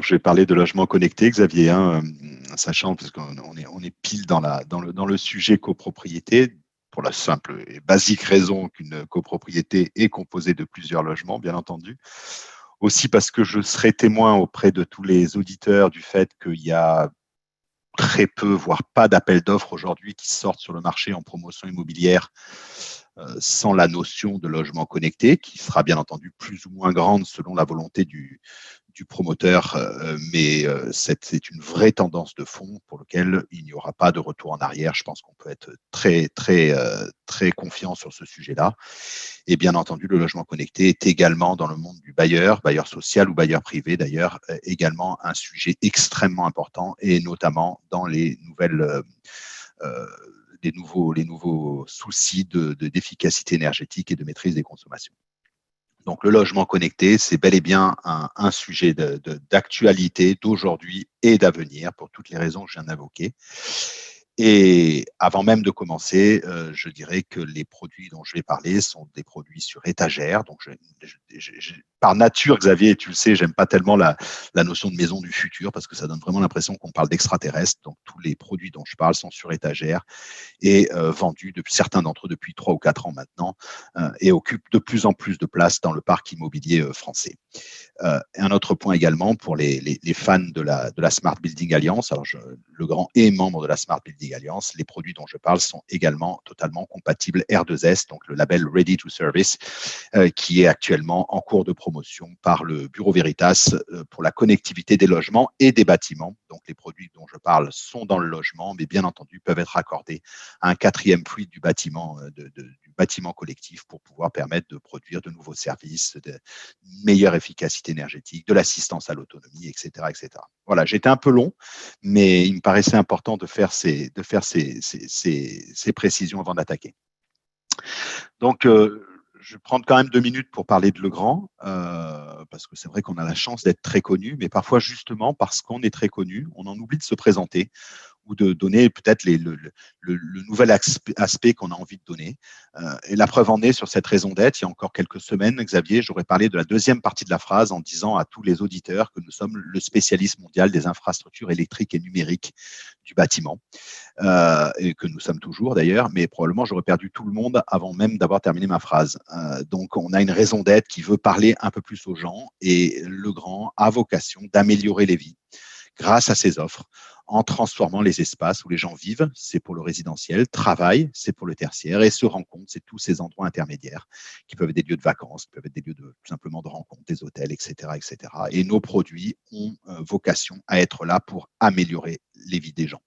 je vais parler de logement connecté, Xavier, hein, sachant, parce qu'on est pile dans le sujet copropriété, pour la simple et basique raison qu'une copropriété est composée de plusieurs logements, bien entendu. Aussi parce que je serai témoin auprès de tous les auditeurs du fait qu'il y a très peu, voire pas d'appels d'offres aujourd'hui qui sortent sur le marché en promotion immobilière sans la notion de logement connecté, qui sera bien entendu plus ou moins grande selon la volonté du promoteur, mais c'est une vraie tendance de fond pour laquelle il n'y aura pas de retour en arrière. Je pense qu'on peut être très confiant sur ce sujet-là. Et bien entendu, le logement connecté est également dans le monde du bailleur social ou bailleur privé d'ailleurs, également un sujet extrêmement important, et notamment dans les nouvelles les nouveaux soucis d'efficacité énergétique et de maîtrise des consommations. Donc, le logement connecté, c'est bel et bien un sujet d'actualité, d'aujourd'hui et d'avenir, pour toutes les raisons que je viens d'invoquer. Et avant même de commencer, je dirais que les produits dont je vais parler sont des produits sur étagère. Donc, par nature, Xavier, tu le sais, j'aime pas tellement la notion de maison du futur parce que ça donne vraiment l'impression qu'on parle d'extraterrestres. Donc, tous les produits dont je parle sont sur étagère et vendus, certains d'entre eux depuis 3 ou 4 ans maintenant, et occupent de plus en plus de place dans le parc immobilier français. Un autre point également pour les fans de la Smart Building Alliance. Alors, le grand est membre de la Smart Building Alliance. Les produits dont je parle sont également totalement compatibles R2S, donc le label Ready to Service, qui est actuellement en cours de promotion par le Bureau Veritas pour la connectivité des logements et des bâtiments. Donc, les produits dont je parle sont dans le logement, mais bien entendu peuvent être accordés à un quatrième fluide du bâtiment, du bâtiment collectif pour pouvoir permettre de produire de nouveaux services, de meilleure efficacité énergétique, de l'assistance à l'autonomie, etc., etc. Voilà, j'étais un peu long, mais il me paraissait important de faire ces précisions avant d'attaquer. Donc, je vais prendre quand même 2 minutes pour parler de Legrand, parce que c'est vrai qu'on a la chance d'être très connu, mais parfois, justement, parce qu'on est très connu, on en oublie de se présenter ou de donner peut-être le nouvel aspect qu'on a envie de donner. Et la preuve en est sur cette raison d'être. Il y a encore quelques semaines, Xavier, j'aurais parlé de la deuxième partie de la phrase en disant à tous les auditeurs que nous sommes le spécialiste mondial des infrastructures électriques et numériques du bâtiment, et que nous sommes toujours d'ailleurs, mais probablement j'aurais perdu tout le monde avant même d'avoir terminé ma phrase. Donc on a une raison d'être qui veut parler un peu plus aux gens, et Legrand a vocation d'améliorer les vies grâce à ses offres, en transformant les espaces où les gens vivent, c'est pour le résidentiel, travaillent, c'est pour le tertiaire, et se rencontrent, c'est tous ces endroits intermédiaires qui peuvent être des lieux de vacances, qui peuvent être des lieux tout simplement de rencontre, des hôtels, etc., etc. Et nos produits ont vocation à être là pour améliorer les vies des gens.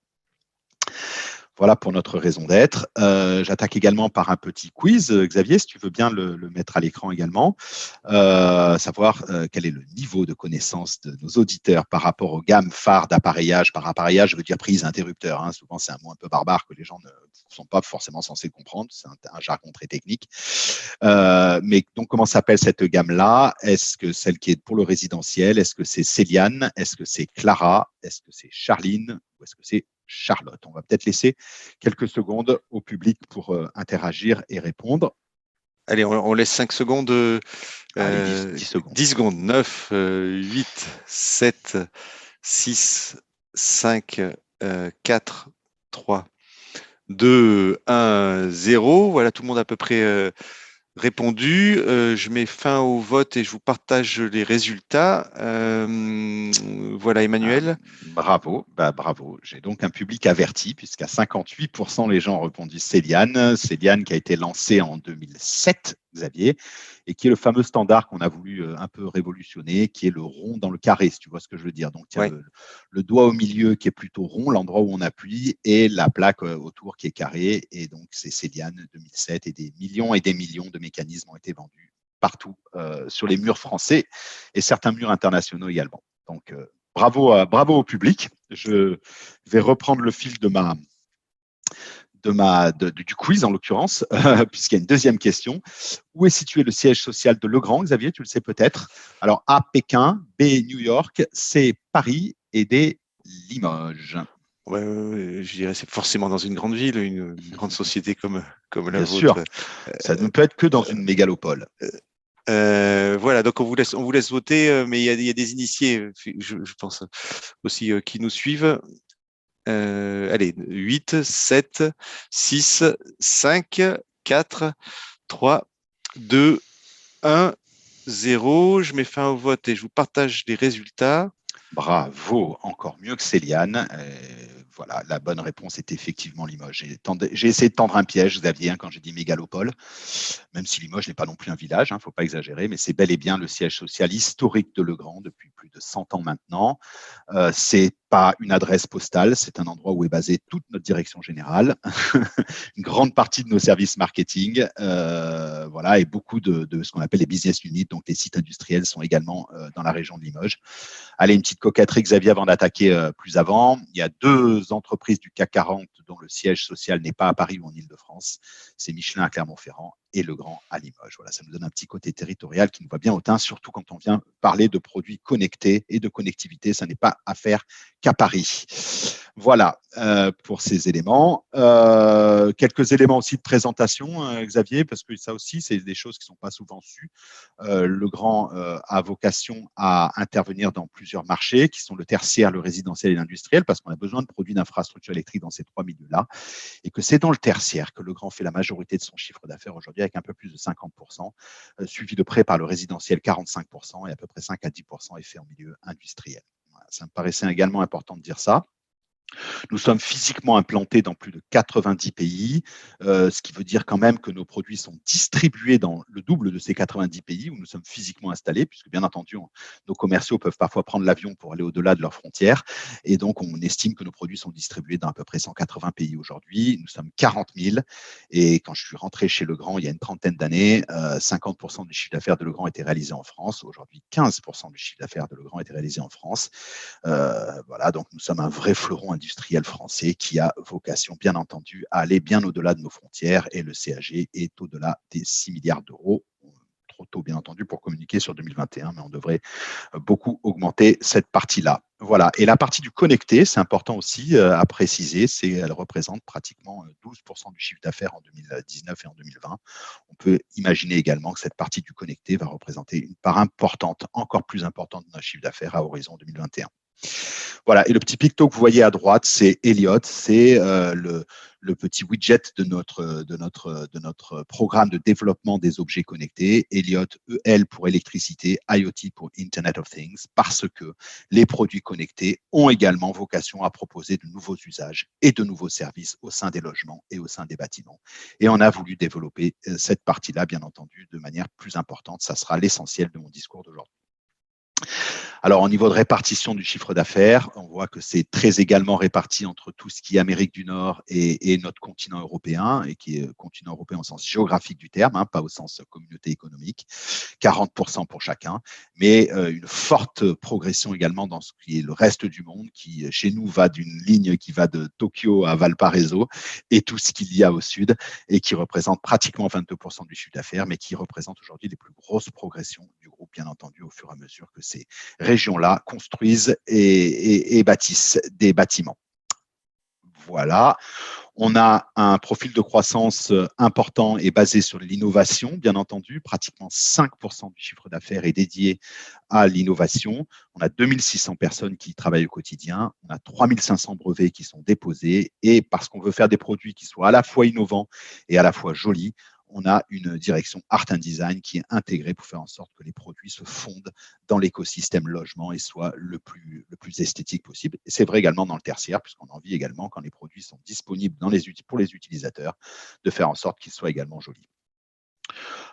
Voilà pour notre raison d'être. J'attaque également par un petit quiz. Xavier, si tu veux bien le mettre à l'écran également, savoir quel est le niveau de connaissance de nos auditeurs par rapport aux gammes phares d'appareillage. Par appareillage, je veux dire prise interrupteur. Hein. Souvent, c'est un mot un peu barbare que les gens ne sont pas forcément censés comprendre. C'est un jargon très technique. Mais donc, comment s'appelle cette gamme-là? Est-ce que celle qui est pour le résidentiel? Est-ce que c'est Céliane? Est-ce que c'est Clara? Est-ce que c'est Charline? Ou est-ce que c'est Charlotte? On va peut-être laisser quelques secondes au public pour interagir et répondre. Allez, on laisse 5 secondes. Allez, 10 secondes. 10 secondes. 9, 8, 7, 6, 5, 4, 3, 2, 1, 0. Voilà, tout le monde à peu près répondu. Je mets fin au vote et je vous partage les résultats. Voilà, Emmanuel. Bravo, bravo. J'ai donc un public averti, puisqu'à 58% les gens ont répondu Céliane. Céliane qui a été lancée en 2007, Xavier, et qui est le fameux standard qu'on a voulu un peu révolutionner, qui est le rond dans le carré, si tu vois ce que je veux dire. Donc, il y a le doigt au milieu qui est plutôt rond, l'endroit où on appuie, et la plaque autour qui est carrée. Et donc, c'est Céliane 2007, et des millions de mécanismes ont été vendus partout sur les murs français et certains murs internationaux également. Donc, bravo au public. Je vais reprendre le fil du quiz en l'occurrence, puisqu'il y a une deuxième question. Où est situé le siège social de Legrand, Xavier? Tu le sais peut-être. Alors, A, Pékin, B, New York, C, Paris et D, Limoges. Je dirais c'est forcément dans une grande ville, une grande société comme la Bien vôtre. sûr, ça ne peut être que dans une mégalopole. Voilà, donc on vous laisse voter, mais il y a des initiés, je pense aussi, qui nous suivent. Allez, 8, 7, 6, 5, 4, 3, 2, 1, 0. Je mets fin au vote et je vous partage les résultats. Bravo, encore mieux que Céliane. Voilà, la bonne réponse est effectivement Limoges. J'ai essayé de tendre un piège, Xavier, quand j'ai dit mégalopole, même si Limoges n'est pas non plus un village, il ne faut pas exagérer, mais c'est bel et bien le siège social historique de Legrand depuis plus de 100 ans maintenant. C'est pas une adresse postale, c'est un endroit où est basée toute notre direction générale, une grande partie de nos services marketing, voilà, et beaucoup de ce qu'on appelle les business units, donc les sites industriels sont également dans la région de Limoges. Allez, une petite coquetterie, Xavier, avant d'attaquer plus avant. Il y a 2 entreprises du CAC 40 dont le siège social n'est pas à Paris ou en Ile-de-France. C'est Michelin à Clermont-Ferrand et Legrand à Limoges. Voilà, ça nous donne un petit côté territorial qui nous va bien au teint, surtout quand on vient parler de produits connectés et de connectivité. Ça n'est pas à faire qu'à Paris. Voilà pour ces éléments. Quelques éléments aussi de présentation, Xavier, parce que ça aussi, c'est des choses qui ne sont pas souvent sues. Legrand a vocation à intervenir dans plusieurs marchés, qui sont le tertiaire, le résidentiel et l'industriel, parce qu'on a besoin de produits d'infrastructures électriques dans ces 3 milieux-là, et que c'est dans le tertiaire que Legrand fait la majorité de son chiffre d'affaires aujourd'hui, avec un peu plus de 50%, suivi de près par le résidentiel 45%, et à peu près 5 à 10% est fait en milieu industriel. Voilà, ça me paraissait également important de dire ça. Nous sommes physiquement implantés dans plus de 90 pays, ce qui veut dire quand même que nos produits sont distribués dans le double de ces 90 pays où nous sommes physiquement installés, puisque bien entendu, nos commerciaux peuvent parfois prendre l'avion pour aller au-delà de leurs frontières. Et donc, on estime que nos produits sont distribués dans à peu près 180 pays aujourd'hui. Nous sommes 40 000. Et quand je suis rentré chez Legrand il y a une trentaine d'années, 50% du chiffre d'affaires de Legrand était réalisé en France. Aujourd'hui, 15% du chiffre d'affaires de Legrand était réalisé en France. Voilà, donc nous sommes un vrai fleuron industriel français qui a vocation, bien entendu, à aller bien au-delà de nos frontières, et le CAG est au-delà des 6 milliards d'euros. Trop tôt, bien entendu, pour communiquer sur 2021, mais on devrait beaucoup augmenter cette partie-là. Voilà. Et la partie du connecté, c'est important aussi à préciser, elle représente pratiquement 12% du chiffre d'affaires en 2019 et en 2020. On peut imaginer également que cette partie du connecté va représenter une part importante, encore plus importante de notre chiffre d'affaires à horizon 2021. Voilà, et le petit picto que vous voyez à droite, c'est Elliott, c'est le petit widget de notre programme de développement des objets connectés. Elliott, EL pour électricité, IoT pour Internet of Things, parce que les produits connectés ont également vocation à proposer de nouveaux usages et de nouveaux services au sein des logements et au sein des bâtiments. Et on a voulu développer cette partie-là, bien entendu, de manière plus importante. Ça sera l'essentiel de mon discours d'aujourd'hui. Alors, au niveau de répartition du chiffre d'affaires, on voit que c'est très également réparti entre tout ce qui est Amérique du Nord et notre continent européen, et qui est continent européen au sens géographique du terme, pas au sens communauté économique, 40% pour chacun, mais une forte progression également dans ce qui est le reste du monde, qui chez nous va d'une ligne qui va de Tokyo à Valparaiso et tout ce qu'il y a au sud, et qui représente pratiquement 22% du chiffre d'affaires, mais qui représente aujourd'hui les plus grosses progressions du groupe, bien entendu, au fur et à mesure que ces régions-là construisent et bâtissent des bâtiments. Voilà. On a un profil de croissance important et basé sur l'innovation, bien entendu. Pratiquement 5% du chiffre d'affaires est dédié à l'innovation. On a 2600 personnes qui y travaillent au quotidien. On a 3500 brevets qui sont déposés. Et parce qu'on veut faire des produits qui soient à la fois innovants et à la fois jolis, on a une direction Art and Design qui est intégrée pour faire en sorte que les produits se fondent dans l'écosystème logement et soient le plus esthétique possible. Et c'est vrai également dans le tertiaire, puisqu'on a envie également, quand les produits sont disponibles pour les utilisateurs, de faire en sorte qu'ils soient également jolis.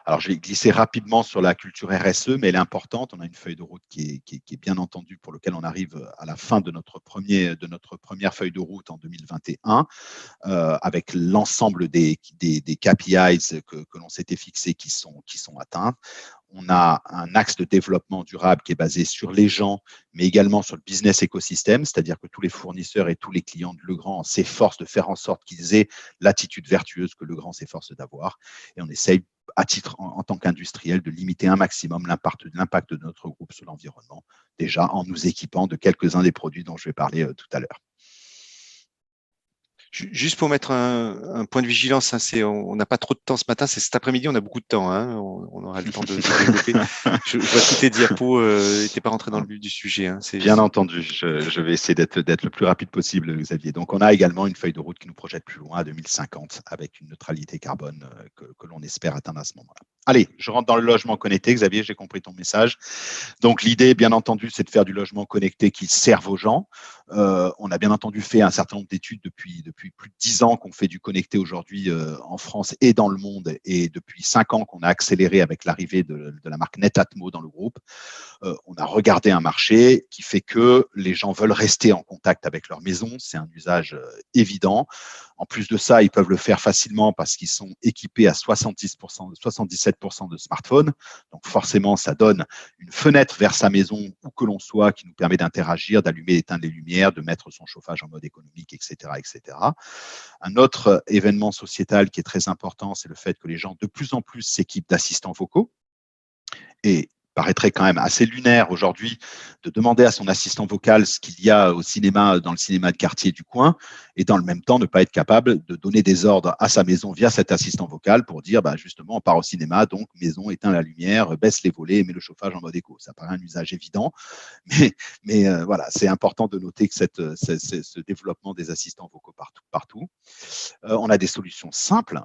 Alors, je vais glisser rapidement sur la culture RSE, mais elle est importante. On a une feuille de route qui est bien entendu, pour laquelle on arrive à la fin de notre première feuille de route en 2021, avec l'ensemble des KPIs que l'on s'était fixés qui sont atteints. On a un axe de développement durable qui est basé sur les gens, mais également sur le business écosystème, c'est-à-dire que tous les fournisseurs et tous les clients de Legrand s'efforcent de faire en sorte qu'ils aient l'attitude vertueuse que Legrand s'efforce d'avoir. Et on essaye, en tant qu'industriel, de limiter un maximum l'impact de notre groupe sur l'environnement, déjà en nous équipant de quelques-uns des produits dont je vais parler tout à l'heure. Juste pour mettre un point de vigilance, hein, on n'a pas trop de temps ce matin, c'est cet après-midi, on a beaucoup de temps, hein, on aura le temps de développer. Je vois tous tes diapos, n'étais pas rentré dans le vif du sujet. Hein, Bien entendu, je vais essayer d'être le plus rapide possible, Xavier. Donc, on a également une feuille de route qui nous projette plus loin à 2050 avec une neutralité carbone que l'on espère atteindre à ce moment-là. Allez, je rentre dans le logement connecté. Xavier, j'ai compris ton message. Donc, l'idée, bien entendu, c'est de faire du logement connecté qui serve aux gens. On a bien entendu fait un certain nombre d'études depuis plus de 10 ans qu'on fait du connecté aujourd'hui en France et dans le monde, et depuis 5 ans qu'on a accéléré avec l'arrivée de la marque Netatmo dans le groupe. On a regardé un marché qui fait que les gens veulent rester en contact avec leur maison. C'est un usage évident. En plus de ça, ils peuvent le faire facilement parce qu'ils sont équipés à 70%, 77% de smartphones. Donc forcément, ça donne une fenêtre vers sa maison où que l'on soit qui nous permet d'interagir, d'allumer et d'éteindre les lumières, de mettre son chauffage en mode économique, etc., etc. Un autre événement sociétal qui est très important, c'est le fait que les gens de plus en plus s'équipent d'assistants vocaux. Et paraîtrait quand même assez lunaire aujourd'hui de demander à son assistant vocal ce qu'il y a au cinéma, dans le cinéma de quartier du coin, et dans le même temps ne pas être capable de donner des ordres à sa maison via cet assistant vocal pour dire justement on part au cinéma, donc maison, éteins la lumière, baisse les volets, mets le chauffage en mode éco. Ça paraît un usage évident, mais voilà, c'est important de noter que ce développement des assistants vocaux partout. On a des solutions simples,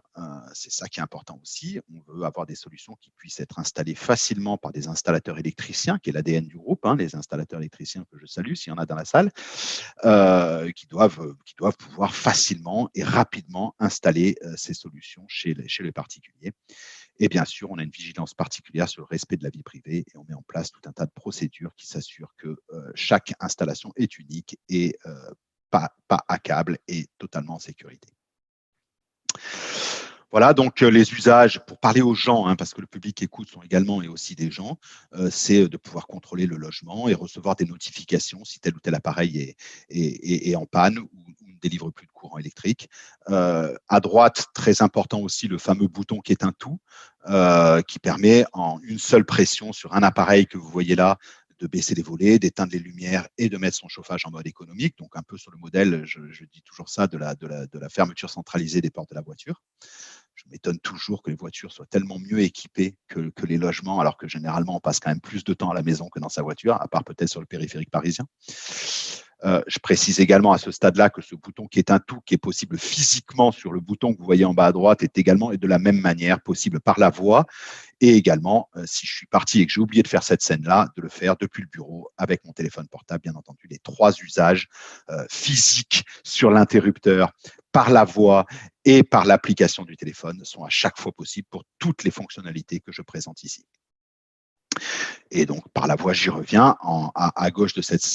c'est ça qui est important aussi. On veut avoir des solutions qui puissent être installées facilement par des installateurs électriciens, qui est l'ADN du groupe, les installateurs électriciens que je salue, s'il y en a dans la salle, qui doivent pouvoir facilement et rapidement installer ces solutions chez les particuliers. Et bien sûr, on a une vigilance particulière sur le respect de la vie privée et on met en place tout un tas de procédures qui s'assurent que chaque installation est unique et pas hackable et totalement en sécurité. Voilà, donc les usages, pour parler aux gens, parce que le public écoute sont également et aussi des gens, c'est de pouvoir contrôler le logement et recevoir des notifications si tel ou tel appareil est en panne ou ne délivre plus de courant électrique. À droite, très important aussi, le fameux bouton qui est un tout, qui permet en une seule pression sur un appareil que vous voyez là, de baisser les volets, d'éteindre les lumières et de mettre son chauffage en mode économique. Donc un peu sur le modèle, je dis toujours ça, de la fermeture centralisée des portes de la voiture. Je m'étonne toujours que les voitures soient tellement mieux équipées que les logements, alors que généralement, on passe quand même plus de temps à la maison que dans sa voiture, à part peut-être sur le périphérique parisien. Je précise également à ce stade-là que ce bouton qui est un tout, qui est possible physiquement sur le bouton que vous voyez en bas à droite, est également et de la même manière possible par la voix. Et également, si je suis parti et que j'ai oublié de faire cette scène-là, de le faire depuis le bureau avec mon téléphone portable, bien entendu. Les 3 usages physiques sur l'interrupteur, par la voix et par l'application du téléphone sont à chaque fois possibles pour toutes les fonctionnalités que je présente ici. Et donc, par la voix, j'y reviens à gauche de cette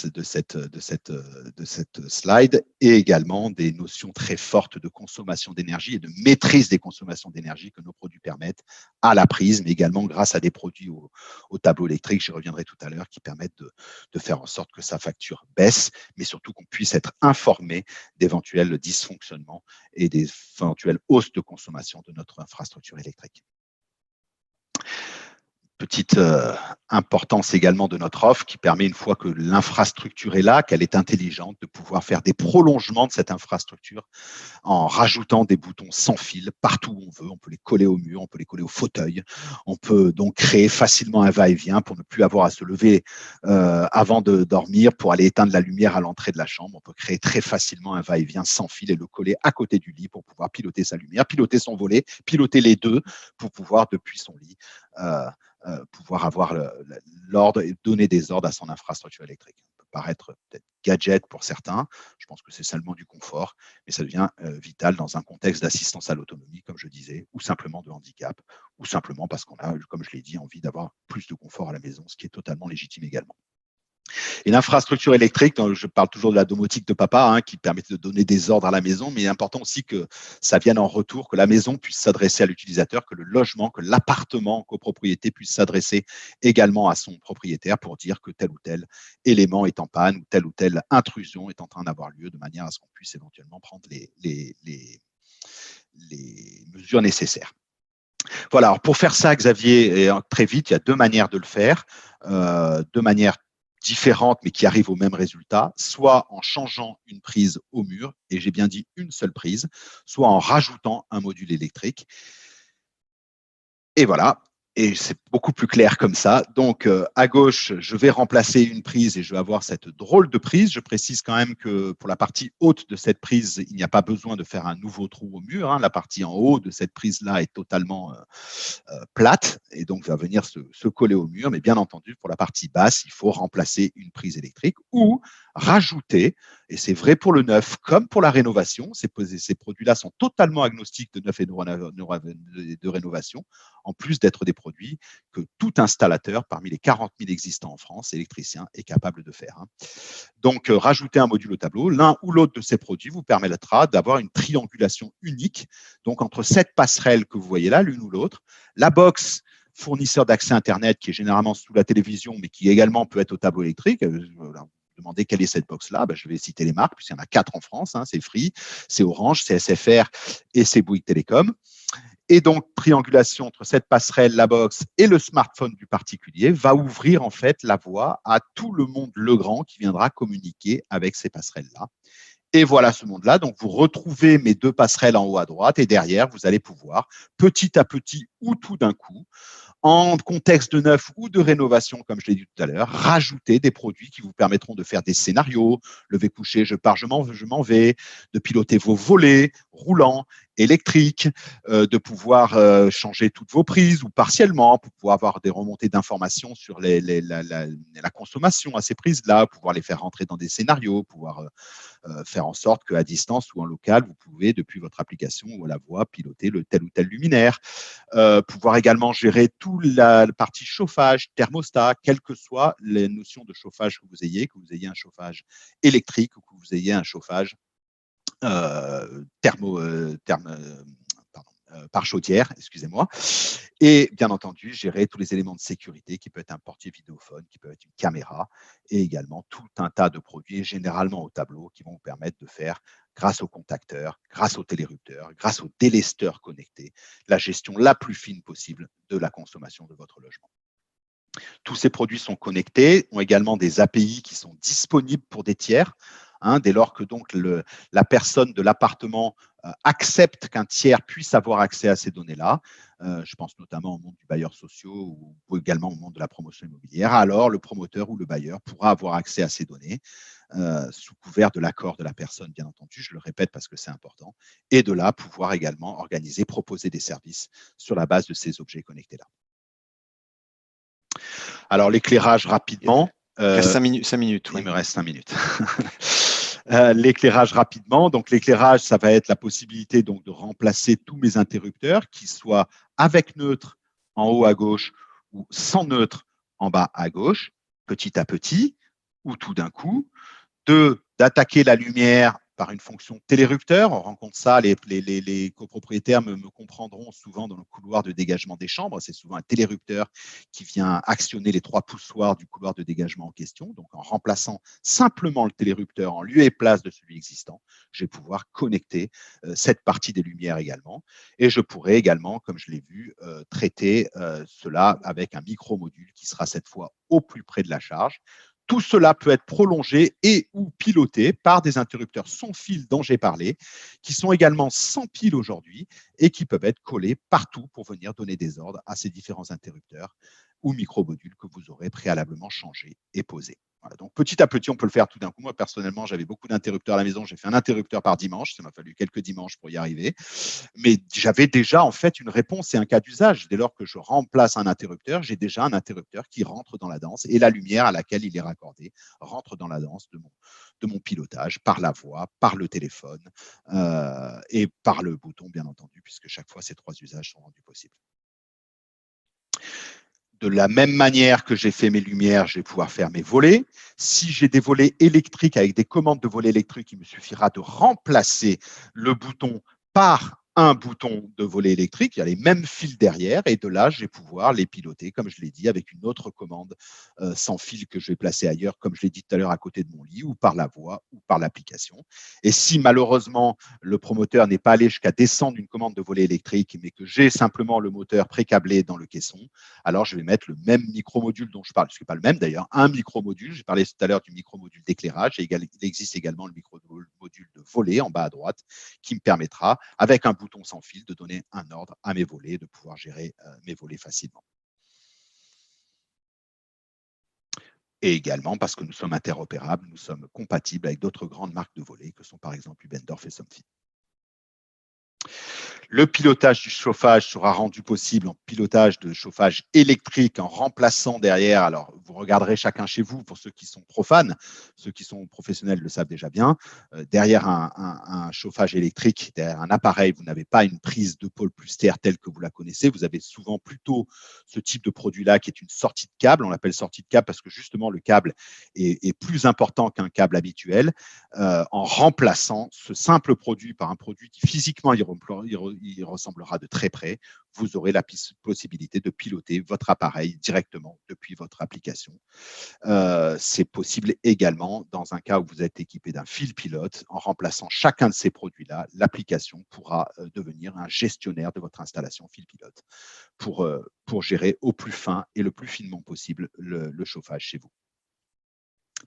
slide, et également des notions très fortes de consommation d'énergie et de maîtrise des consommations d'énergie que nos produits permettent à la prise, mais également grâce à des produits au tableau électrique, j'y reviendrai tout à l'heure, qui permettent de faire en sorte que sa facture baisse, mais surtout qu'on puisse être informé d'éventuels dysfonctionnements et d'éventuelles hausses de consommation de notre infrastructure électrique. Petite importance également de notre offre qui permet, une fois que l'infrastructure est là, qu'elle est intelligente, de pouvoir faire des prolongements de cette infrastructure en rajoutant des boutons sans fil partout où on veut. On peut les coller au mur, on peut les coller au fauteuil. On peut donc créer facilement un va-et-vient pour ne plus avoir à se lever avant de dormir pour aller éteindre la lumière à l'entrée de la chambre. On peut créer très facilement un va-et-vient sans fil et le coller à côté du lit pour pouvoir piloter sa lumière, piloter son volet, piloter les deux pour pouvoir, depuis son lit, pouvoir avoir l'ordre et donner des ordres à son infrastructure électrique. Ça peut paraître peut-être gadget pour certains, je pense que c'est seulement du confort, mais ça devient vital dans un contexte d'assistance à l'autonomie, comme je disais, ou simplement de handicap, ou simplement parce qu'on a, comme je l'ai dit, envie d'avoir plus de confort à la maison, ce qui est totalement légitime également. Et l'infrastructure électrique, je parle toujours de la domotique de papa, qui permet de donner des ordres à la maison, mais il est important aussi que ça vienne en retour, que la maison puisse s'adresser à l'utilisateur, que le logement, que l'appartement en copropriété puisse s'adresser également à son propriétaire pour dire que tel ou tel élément est en panne ou telle intrusion est en train d'avoir lieu, de manière à ce qu'on puisse éventuellement prendre les mesures nécessaires. Voilà, alors pour faire ça, Xavier, et très vite, il y a 2 manières de le faire, 2 manières différentes mais qui arrivent au même résultat, soit en changeant une prise au mur, et j'ai bien dit une seule prise, soit en rajoutant un module électrique. Et voilà, et c'est beaucoup plus clair comme ça. Donc, à gauche, je vais remplacer une prise et je vais avoir cette drôle de prise. Je précise quand même que pour la partie haute de cette prise, il n'y a pas besoin de faire un nouveau trou au mur. Hein. La partie en haut de cette prise-là est totalement plate et donc va venir se coller au mur. Mais bien entendu, pour la partie basse, il faut remplacer une prise électrique ou rajouter, et c'est vrai pour le neuf comme pour la rénovation, ces produits-là sont totalement agnostiques de neuf et de rénovation, en plus d'être des produits que tout installateur, parmi les 40 000 existants en France, électricien, est capable de faire. Donc, rajouter un module au tableau, l'un ou l'autre de ces produits vous permettra d'avoir une triangulation unique, donc entre cette passerelle que vous voyez là, l'une ou l'autre, la box fournisseur d'accès Internet qui est généralement sous la télévision, mais qui également peut être au tableau électrique. Voilà. Demandez quelle est cette box-là, je vais citer les marques, puisqu'il y en a 4 en France, c'est Free, c'est Orange, c'est SFR et c'est Bouygues Télécom. Et donc, triangulation entre cette passerelle, la box et le smartphone du particulier va ouvrir en fait la voie à tout le monde Legrand qui viendra communiquer avec ces passerelles-là. Et voilà ce monde-là. Donc, vous retrouvez mes 2 passerelles en haut à droite et derrière, vous allez pouvoir petit à petit ou tout d'un coup, en contexte de neuf ou de rénovation, comme je l'ai dit tout à l'heure, rajouter des produits qui vous permettront de faire des scénarios, lever coucher, je pars, je m'en vais, de piloter vos volets roulants, électriques, de pouvoir changer toutes vos prises ou partiellement pour pouvoir avoir des remontées d'informations sur la consommation à ces prises-là, pouvoir les faire rentrer dans des scénarios, pouvoir faire en sorte qu'à distance ou en local, vous pouvez, depuis votre application ou à la voix, piloter le tel ou tel luminaire. Pouvoir également gérer toute la partie chauffage, thermostat, quelles que soient les notions de chauffage que vous ayez un chauffage électrique ou que vous ayez un chauffage par chaudière, excusez-moi. Et bien entendu, gérer tous les éléments de sécurité qui peut être un portier vidéophone, qui peut être une caméra, et également tout un tas de produits, généralement au tableau, qui vont vous permettre de faire, grâce aux contacteurs, grâce aux télérupteurs, grâce aux délesteurs connectés, la gestion la plus fine possible de la consommation de votre logement. Tous ces produits sont connectés, ont également des API qui sont disponibles pour des tiers, dès lors que donc la personne de l'appartement accepte qu'un tiers puisse avoir accès à ces données-là. Je pense notamment au monde du bailleur social ou également au monde de la promotion immobilière. Alors, le promoteur ou le bailleur pourra avoir accès à ces données sous couvert de l'accord de la personne, bien entendu, je le répète parce que c'est important, et de là pouvoir également organiser, proposer des services sur la base de ces objets connectés-là. Alors, l'éclairage rapidement. Il reste 5 minutes. Il me reste 5 minutes. L'éclairage rapidement. Donc, l'éclairage, ça va être la possibilité donc, de remplacer tous mes interrupteurs, qu'ils soient avec neutre en haut à gauche ou sans neutre en bas à gauche, petit à petit ou tout d'un coup. D'attaquer la lumière par une fonction télérupteur. On rencontre ça, les copropriétaires me comprendront souvent dans le couloir de dégagement des chambres. C'est souvent un télérupteur qui vient actionner les 3 poussoirs du couloir de dégagement en question. Donc, en remplaçant simplement le télérupteur en lieu et place de celui existant, je vais pouvoir connecter cette partie des lumières également. Et je pourrai également, comme je l'ai vu, traiter cela avec un micro-module qui sera cette fois au plus près de la charge. Tout cela peut être prolongé et ou piloté par des interrupteurs sans fil dont j'ai parlé, qui sont également sans pile aujourd'hui et qui peuvent être collés partout pour venir donner des ordres à ces différents interrupteurs ou micro-modules que vous aurez préalablement changés et posés. Voilà, donc petit à petit, on peut le faire tout d'un coup. Moi, personnellement, j'avais beaucoup d'interrupteurs à la maison. J'ai fait un interrupteur par dimanche. Ça m'a fallu quelques dimanches pour y arriver. Mais j'avais déjà en fait une réponse et un cas d'usage. Dès lors que je remplace un interrupteur, j'ai déjà un interrupteur qui rentre dans la danse et la lumière à laquelle il est raccordé rentre dans la danse de mon pilotage par la voix, par le téléphone et par le bouton, bien entendu, puisque chaque fois, ces 3 usages sont rendus possibles. De la même manière que j'ai fait mes lumières, je vais pouvoir faire mes volets. Si j'ai des volets électriques avec des commandes de volets électriques, il me suffira de remplacer le bouton par un bouton de volet électrique, il y a les mêmes fils derrière, et de là, je vais pouvoir les piloter, comme je l'ai dit, avec une autre commande sans fil que je vais placer ailleurs, comme je l'ai dit tout à l'heure, à côté de mon lit, ou par la voix, ou par l'application. Et si malheureusement, le promoteur n'est pas allé jusqu'à descendre une commande de volet électrique, mais que j'ai simplement le moteur précablé dans le caisson, alors je vais mettre le même micro-module dont je parle, ce qui n'est pas le même d'ailleurs, un micro-module. J'ai parlé tout à l'heure du micro-module d'éclairage, et il existe également le micro-module de volet en bas à droite, qui me permettra, avec un bouton sans fil, de donner un ordre à mes volets, de pouvoir gérer mes volets facilement. Et également parce que nous sommes interopérables, nous sommes compatibles avec d'autres grandes marques de volets que sont par exemple Ubendorf et Somfy. Le pilotage du chauffage sera rendu possible en pilotage de chauffage électrique en remplaçant derrière, alors vous regarderez chacun chez vous pour ceux qui sont profanes, ceux qui sont professionnels le savent déjà bien, derrière un chauffage électrique, derrière un appareil, vous n'avez pas une prise de pôle plus terre telle que vous la connaissez, vous avez souvent plutôt ce type de produit-là qui est une sortie de câble, on l'appelle sortie de câble parce que justement le câble est plus important qu'un câble habituel, en remplaçant ce simple produit par un produit qui physiquement il ressemblera de très près, vous aurez la possibilité de piloter votre appareil directement depuis votre application. C'est possible également dans un cas où vous êtes équipé d'un fil pilote. En remplaçant chacun de ces produits-là, l'application pourra devenir un gestionnaire de votre installation fil pilote pour gérer au plus fin et le plus finement possible le chauffage chez vous.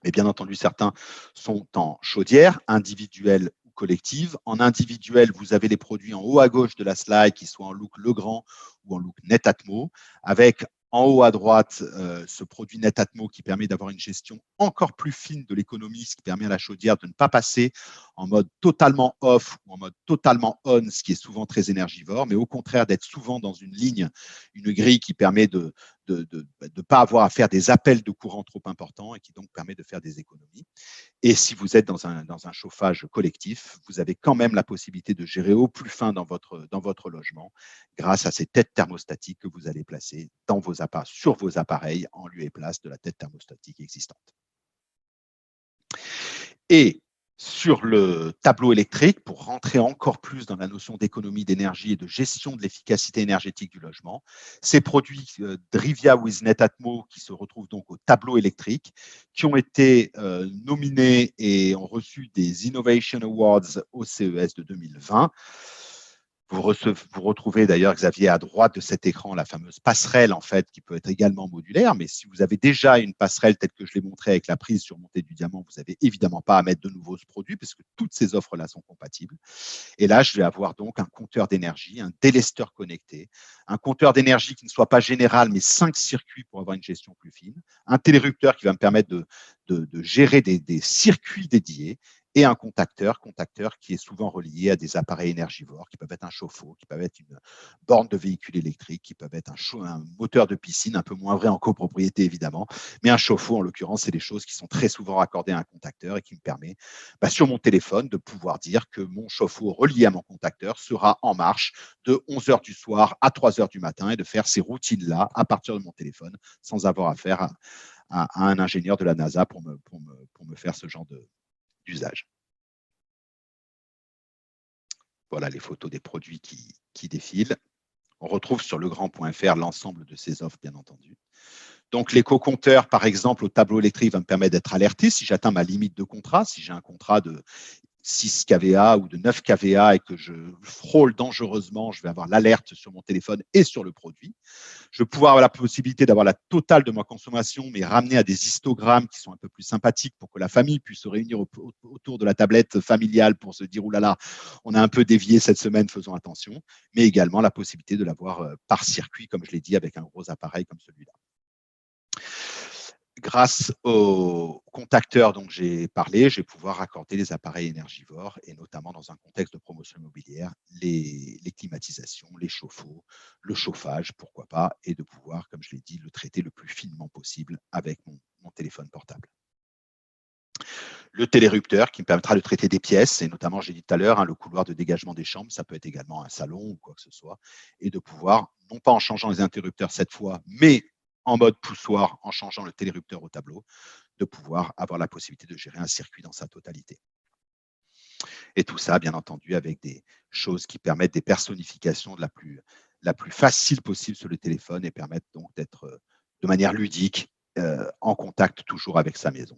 Mais bien entendu, certains sont en chaudière, individuelle ou collective. En individuel, vous avez les produits en haut à gauche de la slide qui soient en look Legrand ou en look Netatmo, avec en haut à droite ce produit Netatmo qui permet d'avoir une gestion encore plus fine de l'économie, ce qui permet à la chaudière de ne pas passer en mode totalement off ou en mode totalement on, ce qui est souvent très énergivore, mais au contraire d'être souvent dans une ligne, une grille qui permet de ne pas avoir à faire des appels de courant trop importants et qui donc permet de faire des économies. Et si vous êtes dans un chauffage collectif, vous avez quand même la possibilité de gérer au plus fin dans votre logement grâce à ces têtes thermostatiques que vous allez placer sur vos appareils en lieu et place de la tête thermostatique existante. Et sur le tableau électrique, pour rentrer encore plus dans la notion d'économie d'énergie et de gestion de l'efficacité énergétique du logement, ces produits Drivia with Netatmo qui se retrouvent donc au tableau électrique, qui ont été nominés et ont reçu des Innovation Awards au CES de 2020. Vous retrouvez d'ailleurs, Xavier, à droite de cet écran, la fameuse passerelle, en fait, qui peut être également modulaire. Mais si vous avez déjà une passerelle telle que je l'ai montré avec la prise sur montée du diamant, vous n'avez évidemment pas à mettre de nouveau ce produit, parce que toutes ces offres-là sont compatibles. Et là, je vais avoir donc un compteur d'énergie, un délesteur connecté, un compteur d'énergie qui ne soit pas général, mais 5 circuits pour avoir une gestion plus fine, un télérupteur qui va me permettre de gérer des circuits dédiés, et un contacteur qui est souvent relié à des appareils énergivores, qui peuvent être un chauffe-eau, qui peuvent être une borne de véhicule électrique, qui peuvent être un moteur de piscine, un peu moins vrai en copropriété évidemment, mais un chauffe-eau en l'occurrence, c'est des choses qui sont très souvent raccordées à un contacteur et qui me permet sur mon téléphone de pouvoir dire que mon chauffe-eau relié à mon contacteur sera en marche de 11h du soir à 3h du matin et de faire ces routines-là à partir de mon téléphone sans avoir affaire à un ingénieur de la NASA pour me faire ce genre d'usage. Voilà les photos des produits qui défilent. On retrouve sur legrand.fr l'ensemble de ces offres, bien entendu. Donc, l'éco-compteur, par exemple, au tableau électrique va me permettre d'être alerté si j'atteins ma limite de contrat, si j'ai un contrat de 6 kVA ou de 9 kVA et que je frôle dangereusement, je vais avoir l'alerte sur mon téléphone et sur le produit. Je vais pouvoir avoir la possibilité d'avoir la totale de ma consommation, mais ramener à des histogrammes qui sont un peu plus sympathiques pour que la famille puisse se réunir autour de la tablette familiale pour se dire, oulala, on a un peu dévié cette semaine, faisons attention, mais également la possibilité de l'avoir par circuit, comme je l'ai dit, avec un gros appareil comme celui-là. Grâce au contacteur dont j'ai parlé, je vais pouvoir raccorder les appareils énergivores et notamment dans un contexte de promotion immobilière, les climatisations, les chauffe-eau, le chauffage, pourquoi pas, et de pouvoir, comme je l'ai dit, le traiter le plus finement possible avec mon téléphone portable. Le télérupteur qui me permettra de traiter des pièces, et notamment, j'ai dit tout à l'heure, le couloir de dégagement des chambres, ça peut être également un salon ou quoi que ce soit, et de pouvoir, non pas en changeant les interrupteurs cette fois, mais en mode poussoir, en changeant le télérupteur au tableau, de pouvoir avoir la possibilité de gérer un circuit dans sa totalité. Et tout ça, bien entendu, avec des choses qui permettent des personnifications la plus facile possible sur le téléphone et permettent donc d'être de manière ludique en contact toujours avec sa maison.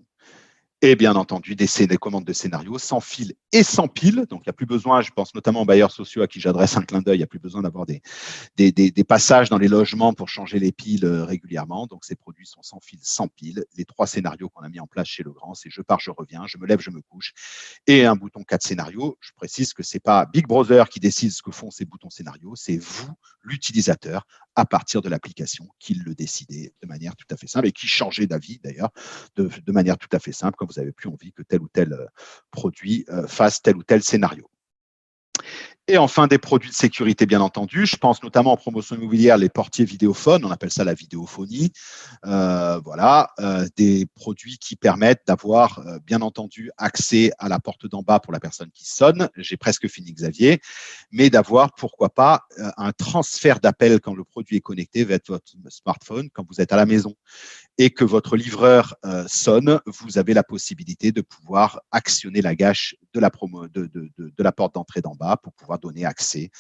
Et bien entendu, des commandes de scénarios sans fil et sans pile. Donc, il n'y a plus besoin, je pense notamment aux bailleurs sociaux à qui j'adresse un clin d'œil, il n'y a plus besoin d'avoir des passages dans les logements pour changer les piles régulièrement. Donc, ces produits sont sans fil, sans pile. Les 3 scénarios qu'on a mis en place chez Legrand, c'est je pars, je reviens, je me lève, je me couche. Et un bouton 4 scénarios. Je précise que ce n'est pas Big Brother qui décide ce que font ces boutons scénarios, c'est vous, l'utilisateur, à partir de l'application, qui le décidez de manière tout à fait simple et qui changeait d'avis d'ailleurs de manière tout à fait simple quand vous n'avez plus envie que tel ou tel produit fasse tel ou tel scénario. Et enfin, des produits de sécurité, bien entendu. Je pense notamment en promotion immobilière, les portiers vidéophones, on appelle ça la vidéophonie. Voilà, des produits qui permettent d'avoir, bien entendu, accès à la porte d'en bas pour la personne qui sonne. J'ai presque fini, Xavier. Mais d'avoir, pourquoi pas, un transfert d'appel quand le produit est connecté vers votre smartphone, quand vous êtes à la maison et que votre livreur sonne, vous avez la possibilité de pouvoir actionner la gâche de la porte d'entrée d'en bas pour pouvoir donner accès,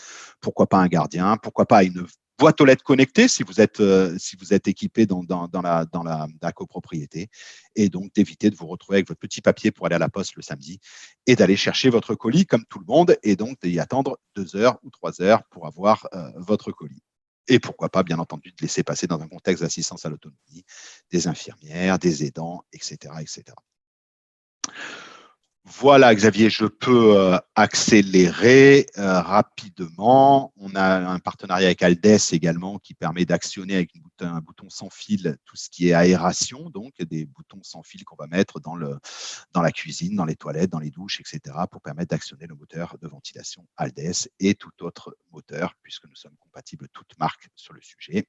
pourquoi pas à un gardien, pourquoi pas à une boîte aux lettres connectée si vous êtes équipé dans la copropriété, et donc d'éviter de vous retrouver avec votre petit papier pour aller à la poste le samedi et d'aller chercher votre colis comme tout le monde et donc d'y attendre 2 heures ou 3 heures pour avoir votre colis. Et pourquoi pas, bien entendu, de laisser passer dans un contexte d'assistance à l'autonomie des infirmières, des aidants, etc., etc. Voilà, Xavier, je peux accélérer rapidement. On a un partenariat avec Aldes également qui permet d'actionner avec un bouton sans fil tout ce qui est aération, donc des boutons sans fil qu'on va mettre dans la cuisine, dans les toilettes, dans les douches, etc., pour permettre d'actionner le moteur de ventilation Aldes et tout autre moteur, puisque nous sommes compatibles toutes marques sur le sujet.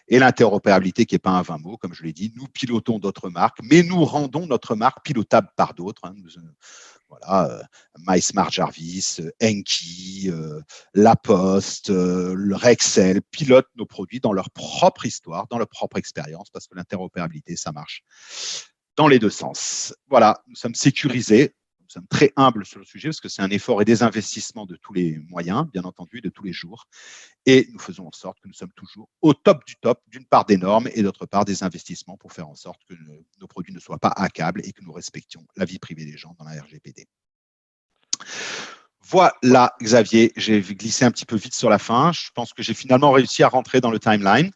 Et l'interopérabilité qui n'est pas un 20 mots, comme je l'ai dit, nous pilotons d'autres marques, mais nous rendons notre marque pilotable par d'autres. Voilà, MySmart Jarvis, Enki, La Poste, le Rexel pilotent nos produits dans leur propre histoire, dans leur propre expérience, parce que l'interopérabilité, ça marche dans les 2 sens. Voilà, nous sommes sécurisés. Nous sommes très humbles sur le sujet parce que c'est un effort et des investissements de tous les moyens, bien entendu, de tous les jours. Et nous faisons en sorte que nous sommes toujours au top du top, d'une part des normes et d'autre part des investissements pour faire en sorte que nos produits ne soient pas hackables et que nous respections la vie privée des gens dans la RGPD. Voilà, Xavier, j'ai glissé un petit peu vite sur la fin. Je pense que j'ai finalement réussi à rentrer dans le timeline.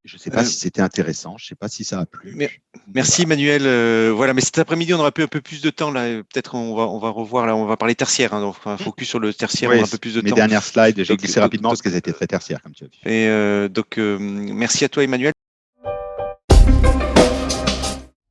Je ne sais pas si c'était intéressant, je ne sais pas si ça a plu. Merci Manuel. Voilà, mais cet après-midi, on aura un peu plus de temps là. Peut-être on va revoir là, on va parler tertiaire, donc un focus sur le tertiaire, on aura un peu plus de temps. Mes dernières slides, j'ai glissé rapidement parce qu'elles étaient très tertiaires, comme tu as vu. Et donc merci à toi Emmanuel.